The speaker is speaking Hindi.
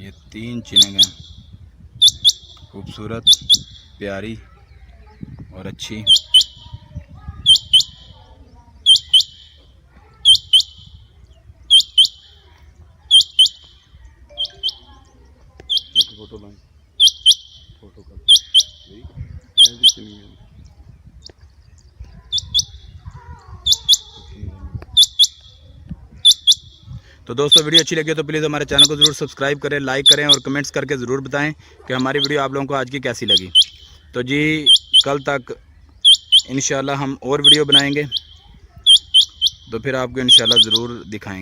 ये 3 चिनग हैं, खूबसूरत, प्यारी और अच्छी। फोटो लाएं, फोटो कर तो दोस्तों वीडियो अच्छी लगी तो प्लीज़ हमारे चैनल को ज़रूर सब्सक्राइब करें, लाइक करें और कमेंट्स करके ज़रूर बताएं कि हमारी वीडियो आप लोगों को आज की कैसी लगी। तो जी कल तक इंशाल्लाह हम और वीडियो बनाएंगे, तो फिर आपको इंशाल्लाह ज़रूर दिखाएंगे।